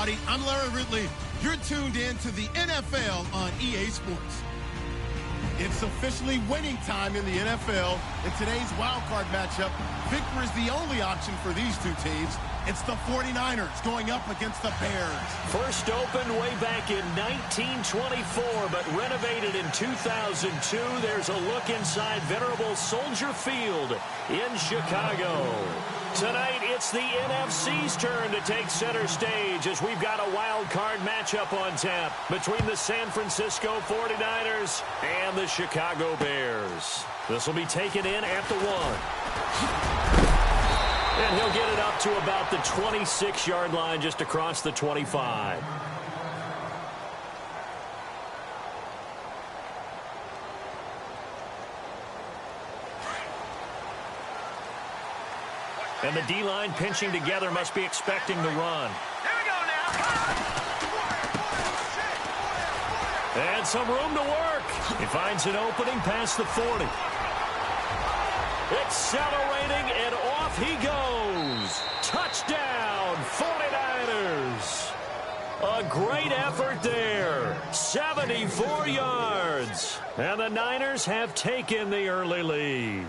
everybody. I'm Larry Ridley. You're tuned in to the NFL on EA Sports. It's officially winning time in the NFL. In today's wild card matchup, victory is the only option for these two teams. It's the 49ers going up against the Bears. First opened way back in 1924, but renovated in 2002. There's a look inside venerable Soldier Field in Chicago. Tonight, it's the NFC's turn to take center stage as we've got a wild card matchup on tap between the San Francisco 49ers and the Chicago Bears. This will be taken in at the 1. And he'll get it up to about the 26-yard line, just across the 25. And the D-line pinching together must be expecting the run. Here we go now. And some room to work. He finds an opening past the 40. Accelerating, and off he goes. Touchdown, 49ers. A great effort there. 74 yards. And the Niners have taken the early lead.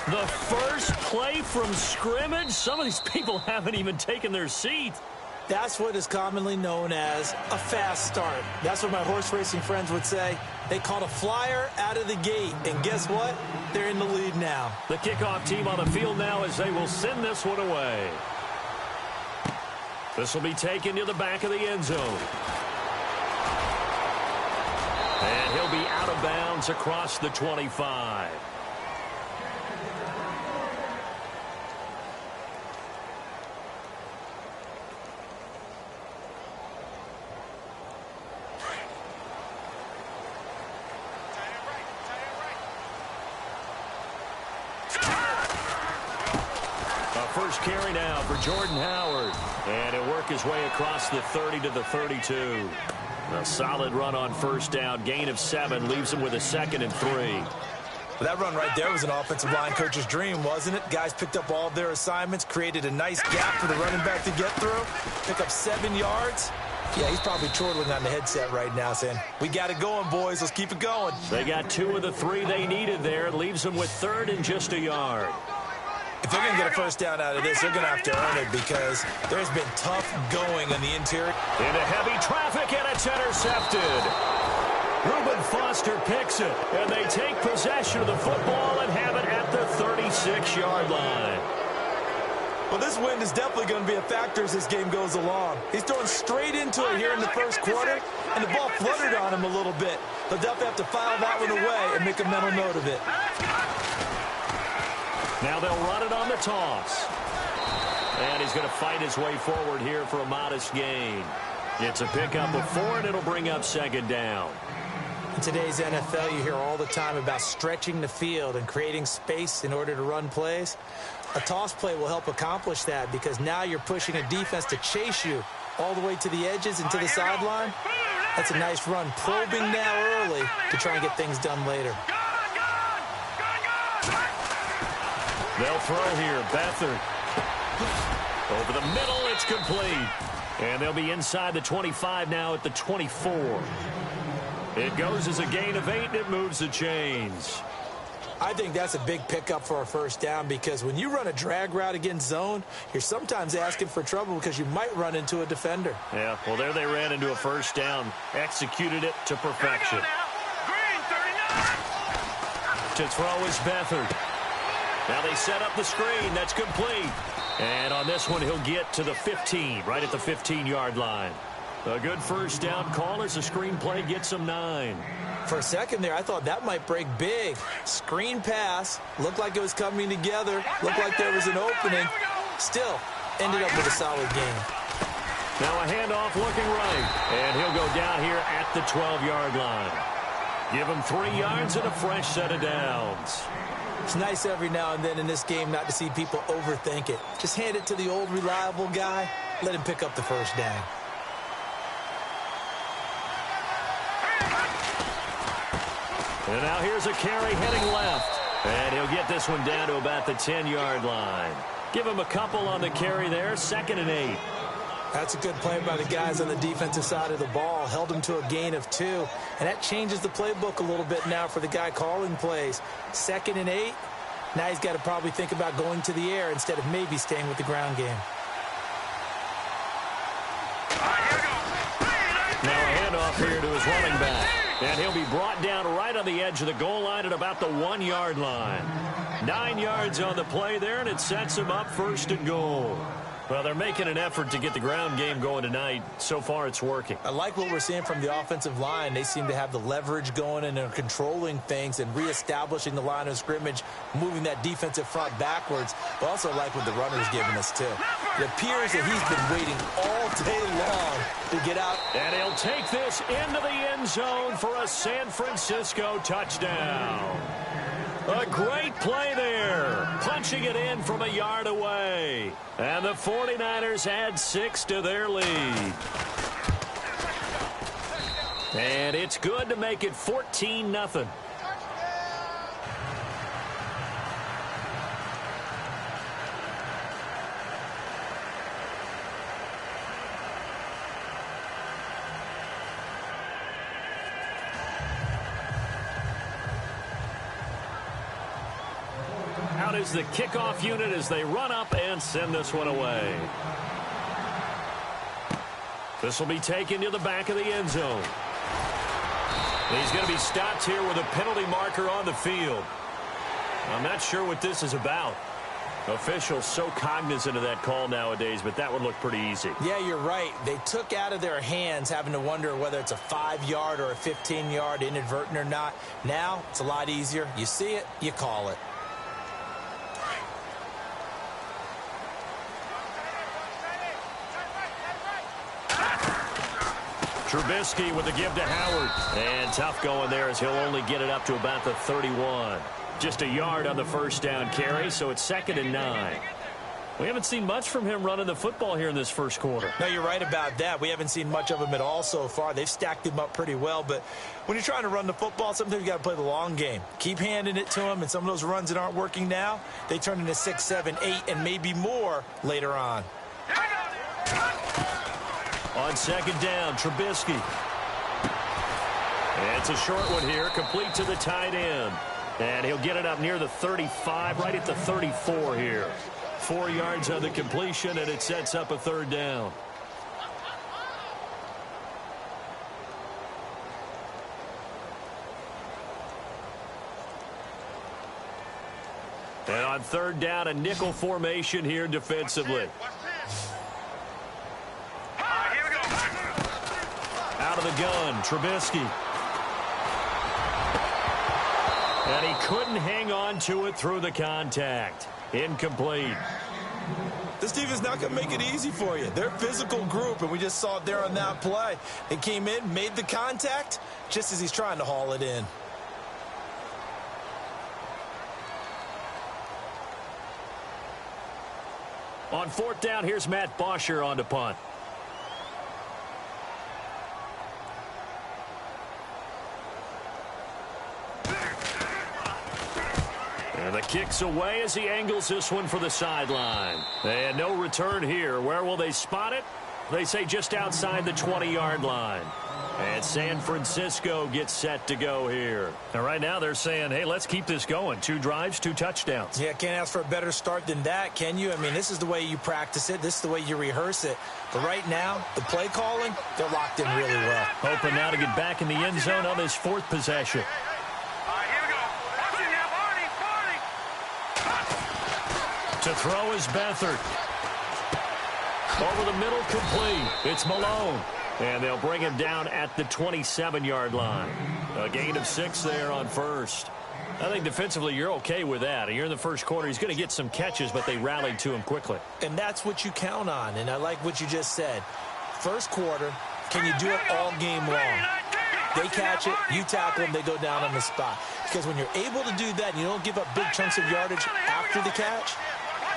The first play from scrimmage. Some of these people haven't even taken their seat. That's what is commonly known as a fast start. That's what my horse racing friends would say. They caught a flyer out of the gate. And guess what? They're in the lead now. The kickoff team on the field now as they will send this one away. This will be taken to the back of the end zone. And he'll be out of bounds across the 25. First carry now for Jordan Howard. And he'll work his way across the 30 to the 32. A solid run on first down. Gain of 7 leaves him with a 2nd and 3. Well, that run right there was an offensive line coach's dream, wasn't it? Guys picked up all of their assignments, created a nice gap for the running back to get through, pick up 7 yards. Yeah, he's probably chortling on the headset right now saying, we got it going, boys. Let's keep it going. They got 2 of the 3 they needed there. Leaves them with 3rd and just a yard. If they're going to get a first down out of this, they're going to have to earn it because there's been tough going in the interior. Into heavy traffic, and it's intercepted. Reuben Foster picks it, and they take possession of the football and have it at the 36-yard line. Well, this wind is definitely going to be a factor as this game goes along. He's throwing straight into it here in the first quarter, and the ball fluttered on him a little bit. They'll definitely have to file that one away and make a mental note of it. Now they'll run it on the toss. And he's going to fight his way forward here for a modest gain. It's a pickup of 4, and it'll bring up 2nd down. In today's NFL, you hear all the time about stretching the field and creating space in order to run plays. A toss play will help accomplish that because now you're pushing a defense to chase you all the way to the edges and to the sideline. That's a nice run, probing now early to try and get things done later. They'll throw here. Beathard. Over the middle, it's complete. And they'll be inside the 25 now at the 24. It goes as a gain of 8, and it moves the chains. I think that's a big pickup for a first down because when you run a drag route against zone, you're sometimes asking for trouble because you might run into a defender. Yeah, well, there they ran into a first down. Executed it to perfection. To throw is Beathard. Now they set up the screen. That's complete. And on this one, he'll get to the 15, right at the 15-yard line. A good first down call as the screen play gets him 9. For a second there, I thought that might break big. Screen pass. Looked like it was coming together. Looked like there was an opening. Still, ended up with a solid game. Now a handoff looking right. And he'll go down here at the 12-yard line. Give him 3 yards and a fresh set of downs. It's nice every now and then in this game not to see people overthink it. Just hand it to the old reliable guy. Let him pick up the first down. And now here's a carry heading left. And he'll get this one down to about the 10-yard line. Give him a couple on the carry there. 2nd and 8. That's a good play by the guys on the defensive side of the ball. Held them to a gain of 2. And that changes the playbook a little bit now for the guy calling plays. 2nd and 8. Now he's got to probably think about going to the air instead of maybe staying with the ground game. Now a handoff here to his running back. And he'll be brought down right on the edge of the goal line at about the 1-yard line. 9 yards on the play there, and it sets him up 1st and goal. Well, they're making an effort to get the ground game going tonight. So far, it's working. I like what we're seeing from the offensive line. They seem to have the leverage going and they're controlling things and reestablishing the line of scrimmage, moving that defensive front backwards. But also like what the runner's giving us, too. It appears that he's been waiting all day long to get out. And he'll take this into the end zone for a San Francisco touchdown. A great play there, punching it in from a yard away. And the 49ers add 6 to their lead. And it's good to make it 14-0. Out is the kickoff unit as they run up and send this one away. This will be taken to the back of the end zone. He's going to be stopped here with a penalty marker on the field. I'm not sure what this is about. Officials so cognizant of that call nowadays, but that would look pretty easy. Yeah, you're right. They took out of their hands having to wonder whether it's a 5-yard or a 15-yard inadvertent or not. Now, it's a lot easier. You see it, you call it. Trubisky with the give to Howard. And tough going there as he'll only get it up to about the 31. Just a yard on the first down carry, so it's 2nd and 9. We haven't seen much from him running the football here in this first quarter. No, you're right about that. We haven't seen much of him at all so far. They've stacked him up pretty well, but when you're trying to run the football, sometimes you got to play the long game. Keep handing it to him, and some of those runs that aren't working now, they turn into 6, 7, 8, and maybe more later on. On 2nd down, Trubisky. And it's a short one here, complete to the tight end. And he'll get it up near the 35, right at the 34 here. 4 yards on the completion, and it sets up a 3rd down. And on 3rd down, a nickel formation here defensively. Out of the gun, Trubisky. And he couldn't hang on to it through the contact. Incomplete. This defense not going to make it easy for you. They're a physical group, and we just saw it there on that play. It came in, made the contact, just as he's trying to haul it in. On 4th down, here's Matt Bosher on to punt. And the kick's away as he angles this one for the sideline. And no return here. Where will they spot it? They say just outside the 20-yard line. And San Francisco gets set to go here. And right now they're saying, hey, let's keep this going. 2 drives, 2 touchdowns. Yeah, can't ask for a better start than that, can you? I mean, this is the way you practice it. This is the way you rehearse it. But right now, the play calling, they're locked in really well. Hoping now to get back in the end zone on his 4th possession. To throw is Beathard. Over the middle, complete. It's Malone. And they'll bring him down at the 27-yard line. A gain of 6 there on 1st. I think defensively you're okay with that. You're in the first quarter. He's going to get some catches, but they rallied to him quickly. And that's what you count on, and I like what you just said. First quarter, can you do it all game long? They catch it, you tackle them, they go down on the spot. Because when you're able to do that and you don't give up big chunks of yardage after the catch,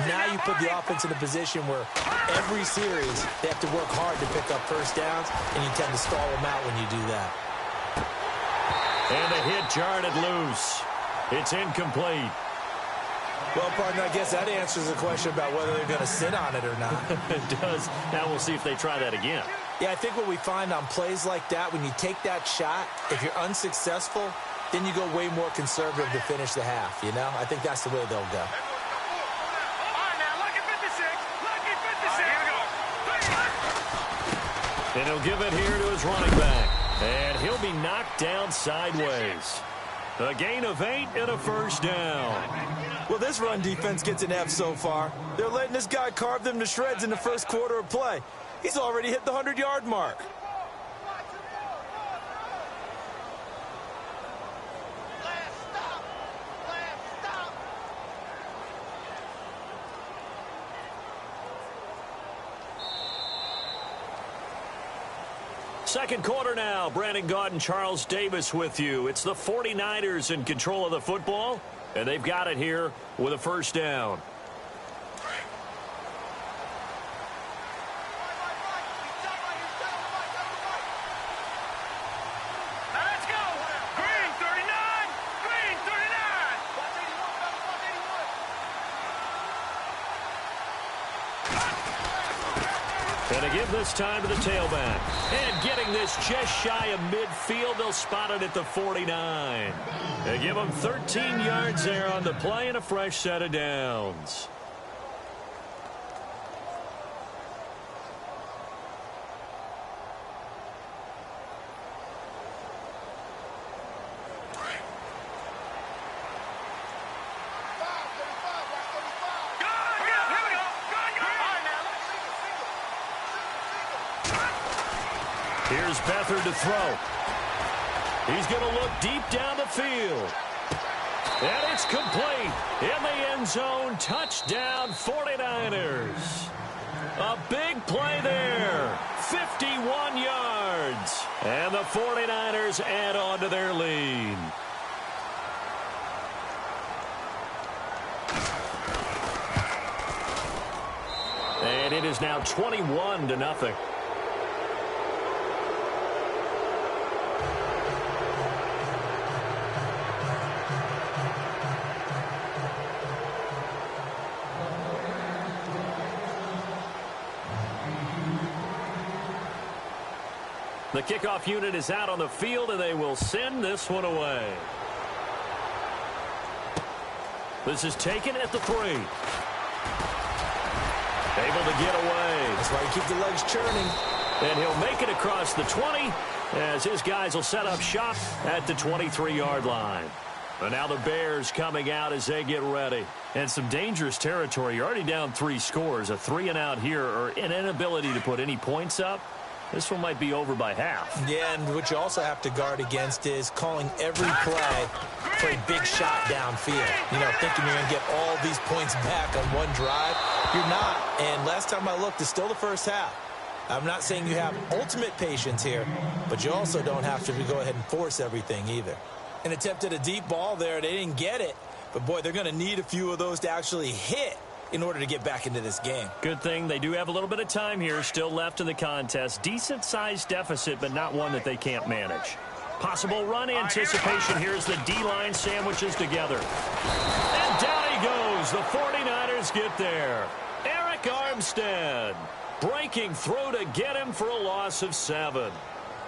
now you put the offense in a position where every series they have to work hard to pick up first downs, and you tend to stall them out when you do that. And the hit jarred it loose. It's incomplete. Well, partner, I guess that answers the question about whether they're going to sit on it or not. It does. Now we'll see if they try that again. Yeah, I think what we find on plays like that, when you take that shot, if you're unsuccessful, then you go way more conservative to finish the half, you know? I think that's the way they'll go. And he'll give it here to his running back. And he'll be knocked down sideways. A gain of 8 and a first down. Well, this run defense gets an F so far. They're letting this guy carve them to shreds in the first quarter of play. He's already hit the 100-yard mark. Second quarter now. Brandon Gaudin and Charles Davis with you. It's the 49ers in control of the football, and they've got it here with a first down. And to give this time to the tailback. And getting this just shy of midfield, they'll spot it at the 49. They give them 13 yards there on the play and a fresh set of downs. Here's Beathard to throw. He's going to look deep down the field. And it's complete. In the end zone, touchdown 49ers. A big play there. 51 yards. And the 49ers add on to their lead. And it is now 21-0. The kickoff unit is out on the field, and they will send this one away. This is taken at the 3. Able to get away. That's why you keep the legs churning. And he'll make it across the 20 as his guys will set up shop at the 23-yard line. But now the Bears coming out as they get ready. And some dangerous territory. You're already down 3 scores. A 3-and-out here, or an inability to put any points up. This one might be over by half. Yeah, and what you also have to guard against is calling every play for a big shot downfield. You know, thinking you're going to get all these points back on one drive. You're not. And last time I looked, it's still the first half. I'm not saying you have ultimate patience here, but you also don't have to go ahead and force everything either. And attempted a deep ball there. They didn't get it. But, boy, they're going to need a few of those to actually hit in order to get back into this game. Good thing they do have a little bit of time here still left in the contest. Decent-sized deficit, but not one that they can't manage. Possible run anticipation. Here's the D-line sandwiches together. And down he goes. The 49ers get there. Eric Armstead breaking through to get him for a loss of 7.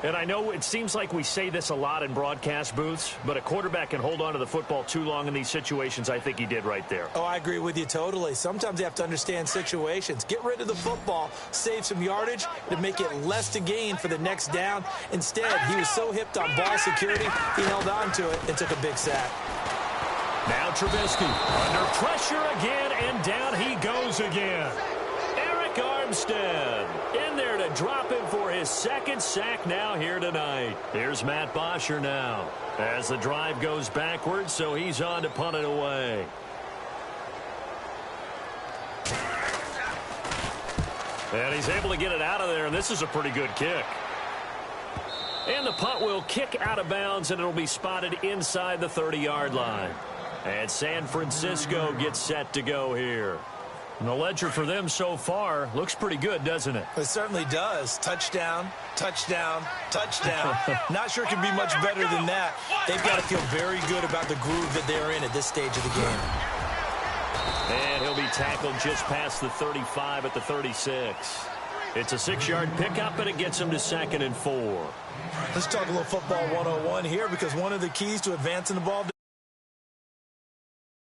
And I know it seems like we say this a lot in broadcast booths, but a quarterback can hold on to the football too long in these situations. I think he did right there. Oh, I agree with you totally. Sometimes you have to understand situations. Get rid of the football, save some yardage to make it less to gain for the next down. Instead, he was so hipped on ball security, he held on to it and took a big sack. Now Trubisky under pressure again, and down he goes again. Eric Armstead in there to drop him for his second sack now here tonight. Here's Matt Bosher now as the drive goes backwards, so he's on to punt it away. And he's able to get it out of there, and this is a pretty good kick. And the punt will kick out of bounds, and it'll be spotted inside the 30-yard line. And San Francisco gets set to go here. And the ledger for them so far looks pretty good, doesn't it? It certainly does. Touchdown, touchdown, touchdown. Not sure it can be much better than that. They've got to feel very good about the groove that they're in at this stage of the game. And he'll be tackled just past the 35 at the 36. It's a 6-yard pickup, and it gets him to 2nd and 4. Let's talk a little football 101 here, because one of the keys to advancing the ball